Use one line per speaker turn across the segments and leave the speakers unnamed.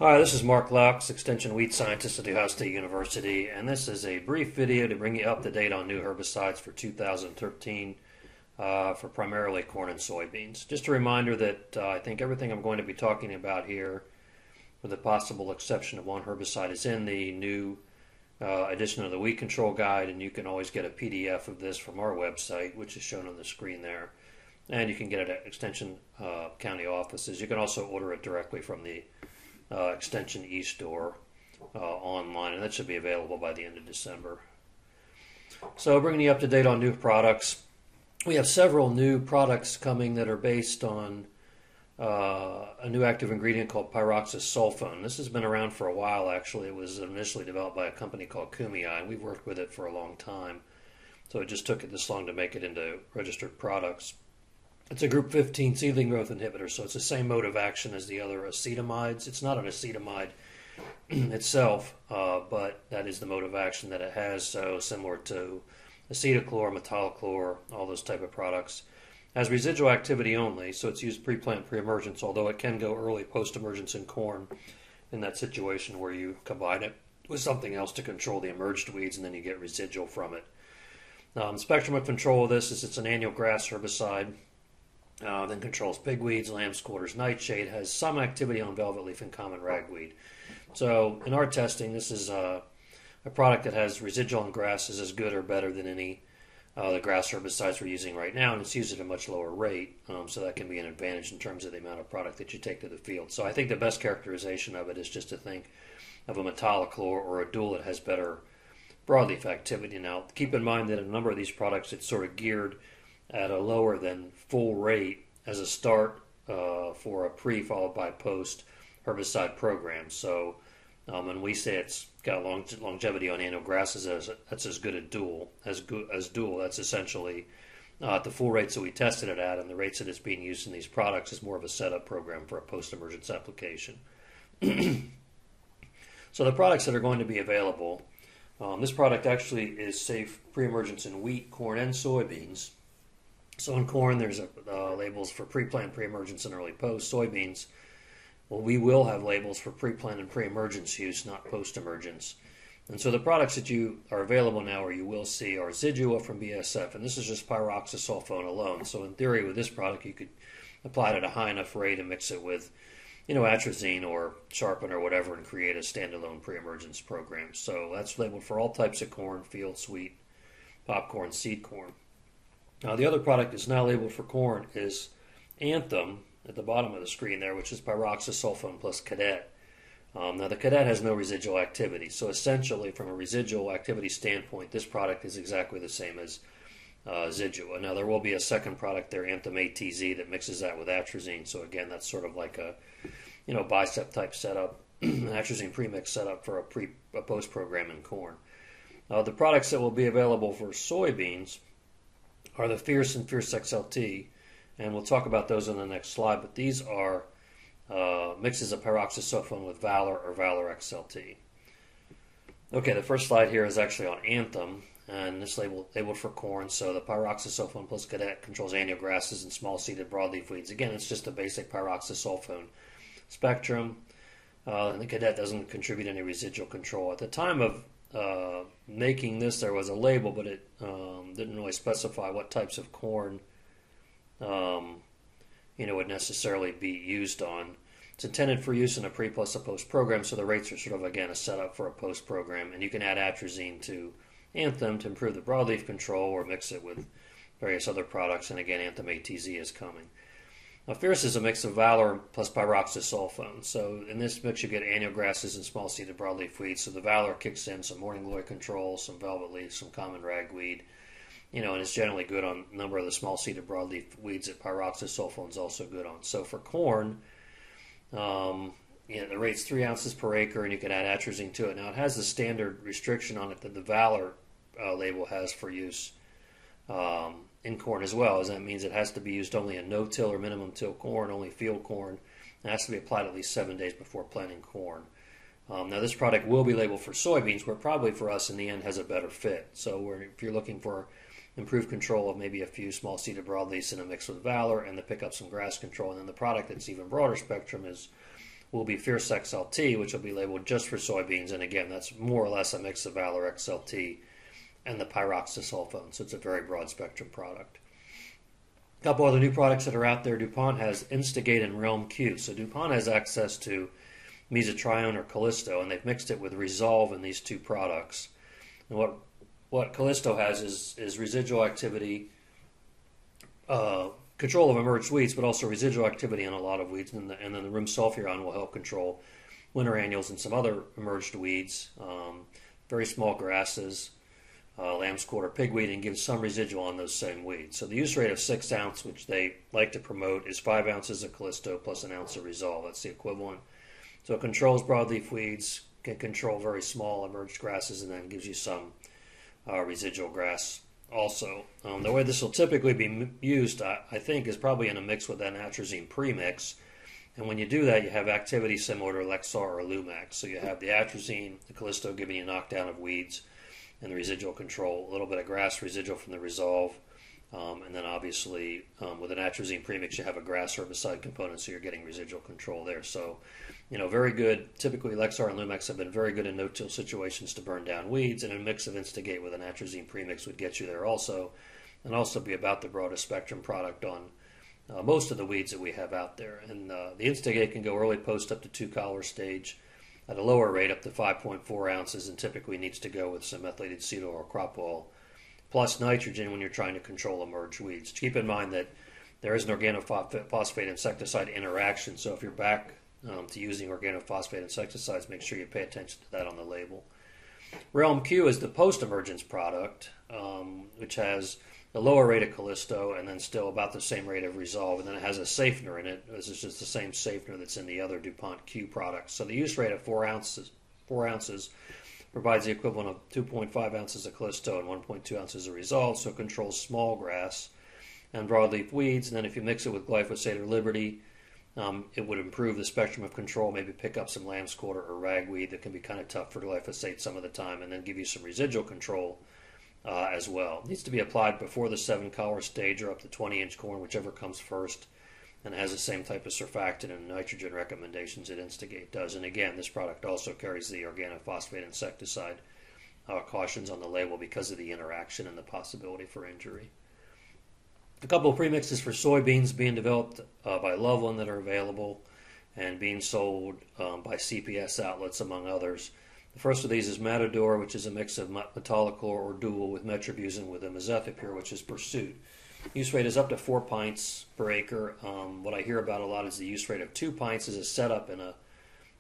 Hi, this is Mark Loux, Extension Wheat Scientist at the Ohio State University, and this is a brief video to bring you up to date on new herbicides for 2013 for primarily corn and soybeans. Just a reminder that I think everything I'm going to be talking about here, with the possible exception of one herbicide, is in the new edition of the Weed Control Guide, and you can always get a PDF of this from our website, which is shown on the screen there. And you can get it at Extension County offices. You can also order it directly from the Extension e-store online, and that should be available by the end of December. So bringing you up to date on new products. We have several new products coming that are based on a new active ingredient called pyroxasulfone. This has been around for a while, actually. It was initially developed by a company called Kumei, and we've worked with it for a long time. So it just took it this long to make it into registered products. It's a group 15 seedling growth inhibitor, so it's the same mode of action as the other acetamides. It's not an acetamide itself, but that is the mode of action that it has, so similar to acetochlor, metolachlor, all those type of products. Has residual activity only, so it's used pre-plant, pre-emergence, although it can go early post-emergence in corn in that situation where you combine it with something else to control the emerged weeds and then you get residual from it. The spectrum of control of this is it's an annual grass herbicide. Then controls pigweeds, lamb's quarters, nightshade, has some activity on velvet leaf and common ragweed. So in our testing, this is a product that has residual on grasses as good or better than any the grass herbicides we're using right now, and it's used at a much lower rate, so that can be an advantage in terms of the amount of product that you take to the field. So I think the best characterization of it is just to think of a metolachlor or a dual that has better broadleaf activity. Now, keep in mind that a number of these products, it's sort of geared at a lower than full rate as a start for a pre followed by post herbicide program. So when we say it's got longevity on annual grasses, that's as good a dual as dual. That's essentially at the full rates that we tested it at, and the rates that it's being used in these products is more of a setup program for a post-emergence application. So the products that are going to be available, this product actually is safe pre-emergence in wheat, corn, and soybeans. So in corn, there's labels for pre-plant, pre-emergence, and early post. Soybeans, well, we will have labels for pre-plant and pre-emergence use, not post-emergence. And so the products that you are available now, or you will see, are Zidua from BASF, and this is just pyroxasulfone alone. So in theory, with this product, you could apply it at a high enough rate and mix it with, atrazine or sharpen or whatever, and create a standalone pre-emergence program. So that's labeled for all types of corn: field, sweet, popcorn, seed corn. Now, the other product that's now labeled for corn is Anthem at the bottom of the screen there, which is pyroxasulfone plus Cadet. Now, the Cadet has no residual activity, so essentially, from a residual activity standpoint, this product is exactly the same as Zidua. Now, there will be a second product there, Anthem ATZ, that mixes that with atrazine. So again, that's sort of like a bicep type setup, an atrazine premix setup for a post program in corn. The products that will be available for soybeans are the Fierce and Fierce XLT, and we'll talk about those on the next slide, but these are mixes of pyroxasulfone with Valor or Valor XLT. Okay, the first slide here is actually on Anthem, and this labeled for corn. So the pyroxasulfone plus Cadet controls annual grasses and small-seeded broadleaf weeds. Again, it's just a basic pyroxasulfone spectrum, and the Cadet doesn't contribute any residual control. At the time of making this, there was a label, but it didn't really specify what types of corn would necessarily be used on. It's intended for use in a pre plus a post program, so the rates are sort of, again, a setup for a post program, and you can add atrazine to Anthem to improve the broadleaf control or mix it with various other products, and again, Anthem ATZ is coming. Now, Fierce is a mix of Valor plus pyroxasulfone. So in this mix, you get annual grasses and small-seeded broadleaf weeds. So the Valor kicks in some morning glory control, some velvet leaf, some common ragweed, and it's generally good on a number of the small-seeded broadleaf weeds that pyroxasulfone is also good on. So for corn, the rate's 3 ounces per acre, and you can add atrazine to it. Now, it has the standard restriction on it that the Valor label has for use in corn as well, as that means it has to be used only in no-till or minimum-till corn, only field corn. It has to be applied at least 7 days before planting corn. Now, this product will be labeled for soybeans, where probably for us in the end has a better fit. So if you're looking for improved control of maybe a few small-seeded broadleafs in a mix with Valor and to pick up some grass control, and then the product that's even broader spectrum is will be Fierce XLT, which will be labeled just for soybeans. And again, that's more or less a mix of Valor XLT and the pyroxasulfone. So it's a very broad spectrum product. A couple other new products that are out there. DuPont has Instigate and Realm Q. So DuPont has access to mesotrione or Callisto, and they've mixed it with Resolve in these two products. And what Callisto has is residual activity, control of emerged weeds, but also residual activity on a lot of weeds. And then the Room Sulfuron will help control winter annuals and some other emerged weeds, very small grasses, lamb's quarter, pigweed, and gives some residual on those same weeds. So the use rate of 6 ounce, which they like to promote, is 5 ounces of Callisto plus an ounce of Resolve. That's the equivalent. So it controls broadleaf weeds, can control very small emerged grasses, and then gives you some residual grass also. The way this will typically be used, I think, is probably in a mix with that atrazine premix. And when you do that, you have activity similar to Lexar or Lumax. So you have the atrazine, the Callisto giving you a knockdown of weeds, and the residual control, a little bit of grass residual from the Resolve, and then obviously with an atrazine premix you have a grass herbicide component, so you're getting residual control there. So, very good. Typically Lexar and Lumax have been very good in no-till situations to burn down weeds, and a mix of Instigate with an atrazine premix would get you there also, and also be about the broadest spectrum product on most of the weeds that we have out there. And the Instigate can go early post up to 2 collar stage, at a lower rate up to 5.4 ounces, and typically needs to go with some methylated seed oil or crop oil plus nitrogen when you're trying to control emerged weeds. Keep in mind that there is an organophosphate insecticide interaction, so if you're back to using organophosphate insecticides, make sure you pay attention to that on the label. Realm Q is the post-emergence product, which has the lower rate of Callisto and then still about the same rate of Resolve, and then it has a safener in it. This is just the same safener that's in the other DuPont Q products. So the use rate of 4 ounces provides the equivalent of 2.5 ounces of Callisto and 1.2 ounces of Resolve, so it controls small grass and broadleaf weeds. And then if you mix it with glyphosate or Liberty, it would improve the spectrum of control, maybe pick up some lamb's quarter or ragweed that can be kind of tough for glyphosate some of the time, and then give you some residual control as well. It needs to be applied before the 7 collar stage or up to 20-inch corn, whichever comes first, and has the same type of surfactant and nitrogen recommendations that Instigate does. And again, this product also carries the organophosphate insecticide cautions on the label because of the interaction and the possibility for injury. A couple of premixes for soybeans being developed by Loveland that are available and being sold by CPS outlets, among others. The first of these is Matador, which is a mix of metolachlor or dual with metribuzin with imazethapyr, which is Pursuit. Use rate is up to 4 pints per acre. What I hear about a lot is the use rate of 2 pints as a setup in a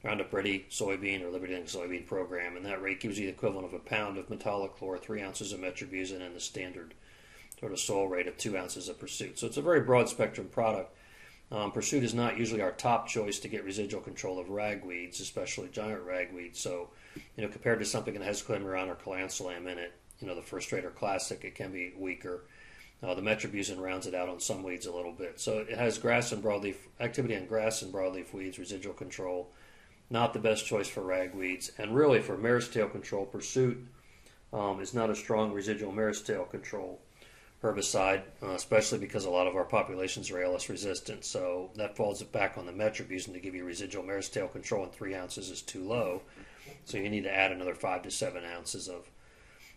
Roundup Ready soybean or Liberty Link soybean program, and that rate gives you the equivalent of a pound of metolachlor, 3 ounces of metribuzin, and the standard sort of soil rate of 2 ounces of Pursuit. So it's a very broad spectrum product. Pursuit is not usually our top choice to get residual control of ragweeds, especially giant ragweeds. So, compared to something that has Climberon or Calansalam in it, the First Rate or Classic, it can be weaker. The metribuzin rounds it out on some weeds a little bit. So it has grass and broadleaf activity on grass and broadleaf weeds, residual control. Not the best choice for ragweeds. And really for mare's tail control, Pursuit is not a strong residual mare's tail control herbicide, especially because a lot of our populations are ALS resistant. So that falls back on the metribuzin to give you residual mare's tail control, and 3 ounces is too low. So you need to add another 5 to 7 ounces of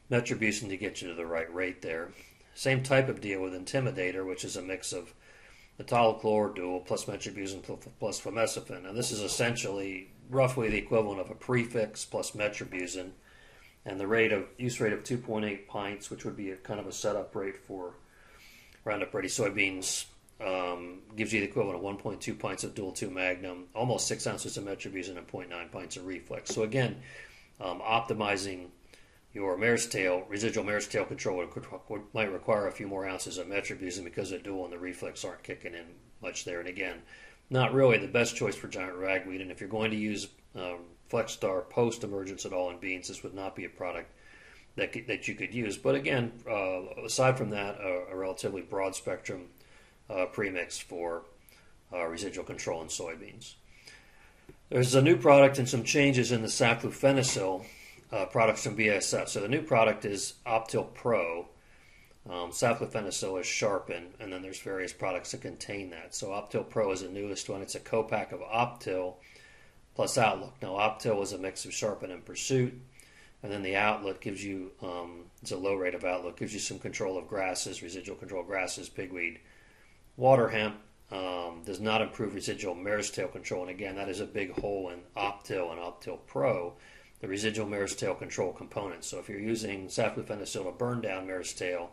metribuzin to get you to the right rate there. Same type of deal with Intimidator, which is a mix of metolachlor dual plus metribuzin plus fameciphin. Now this is essentially roughly the equivalent of a prefix plus metribuzin, and the use rate of 2.8 pints, which would be a kind of a setup rate for Roundup Ready soybeans, gives you the equivalent of 1.2 pints of Dual 2 Magnum, almost 6 ounces of metribuzin, and 0.9 pints of Reflex. So again, optimizing your residual mare's tail control might require a few more ounces of metribuzin because the dual and the reflex aren't kicking in much there. And again, not really the best choice for giant ragweed. And if you're going to use FlexStar post-emergence at all in beans, this would not be a product that you could use. But again, aside from that, a relatively broad spectrum premix for residual control in soybeans. There's a new product and some changes in the saflufenicil products from BASF. So the new product is Optil Pro. Saflufenicil is Sharpen, and then there's various products that contain that. So Optil Pro is the newest one. It's a co-pack of Optil plus outlook. Now, Optil is a mix of sharpen and pursuit, and then the outlet gives you, it's a low rate of outlook, gives you some control of grasses, residual control of grasses, pigweed. Water hemp does not improve residual mare's tail control, and again, that is a big hole in Optil and Optil Pro, the residual mare's tail control component. So if you're using saflufenicil to burn down mare's tail,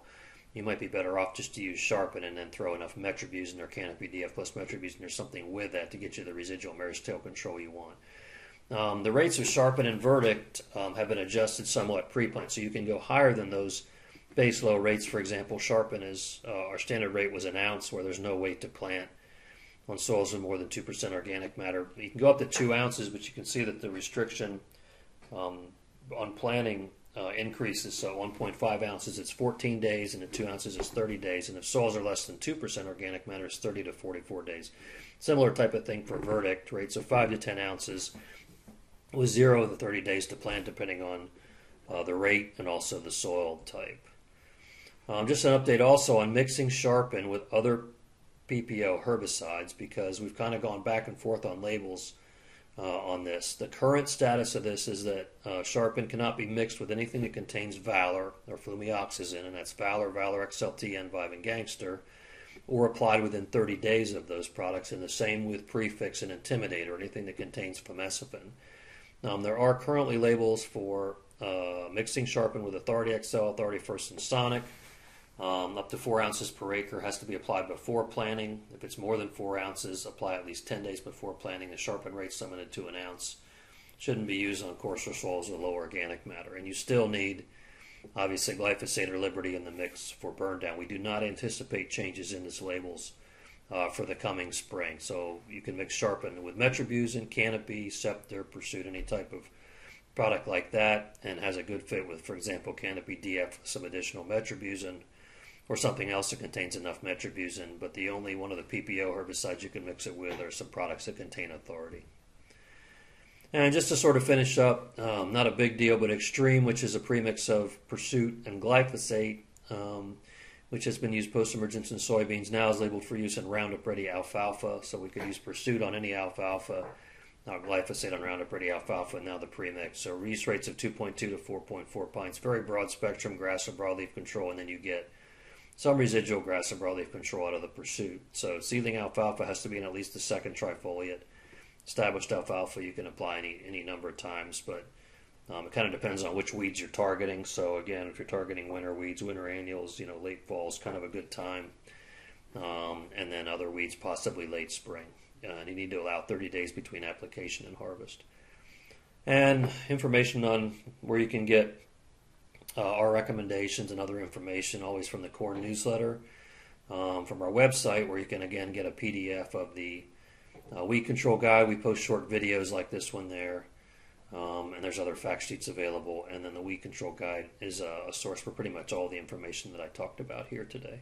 you might be better off just to use sharpen and then throw enough metribuzin or canopy DF plus metribuzin or something with that to get you the residual mare's tail control you want. The rates of sharpen and verdict have been adjusted somewhat pre-plant, so you can go higher than those base low rates. For example, sharpen is our standard rate was an ounce where there's no weight to plant on soils with more than 2% organic matter. You can go up to 2 ounces, but you can see that the restriction on planting increases. So 1.5 ounces, it's 14 days, and at 2 ounces, it's 30 days. And if soils are less than 2% organic matter, it's 30 to 44 days. Similar type of thing for verdict, rates of 5 to 10 ounces with 0 to 30 days to plant, depending on the rate and also the soil type. Just an update also on mixing sharpen with other PPO herbicides, because we've kind of gone back and forth on labels on this. The current status of this is that sharpen cannot be mixed with anything that contains Valor or flumioxazin, and that's Valor, Valor XLT, Envive, and Gangster, or applied within 30 days of those products, and the same with Prefix and Intimidator, anything that contains famecipin. There are currently labels for mixing sharpen with Authority XL, Authority First, and Sonic. Up to 4 ounces per acre has to be applied before planting. If it's more than 4 ounces, apply at least 10 days before planting. The sharpen rate is limited to an ounce. Shouldn't be used on coarser soils with low organic matter. And you still need, obviously, glyphosate or Liberty in the mix for burn down. We do not anticipate changes in these labels for the coming spring. So you can mix sharpen with metribuzin, canopy, Scepter, Pursuit, any type of product like that, and has a good fit with, for example, canopy DF, some additional metribuzin, or something else that contains enough metribuzin. But the only one of the PPO herbicides you can mix it with are some products that contain Authority. And just to sort of finish up, not a big deal, but Extreme, which is a premix of Pursuit and glyphosate, which has been used post-emergence in soybeans, now is labeled for use in Roundup Ready alfalfa. So we could use Pursuit on any alfalfa, glyphosate on Roundup Ready alfalfa, and now the premix. So use rates of 2.2 to 4.4 pints, very broad spectrum grass and broadleaf control, and then you get some residual grass and broadleaf control out of the Pursuit. So seedling alfalfa has to be in at least the second trifoliate. Established alfalfa you can apply any number of times, but it kind of depends on which weeds you're targeting. So again, if you're targeting winter weeds, winter annuals, late fall is kind of a good time. And then other weeds possibly late spring. And you need to allow 30 days between application and harvest. And information on where you can get our recommendations and other information, always from the corn newsletter, from our website, where you can again get a PDF of the weed control guide. We post short videos like this one there, and there's other fact sheets available. And then the weed control guide is a source for pretty much all the information that I talked about here today.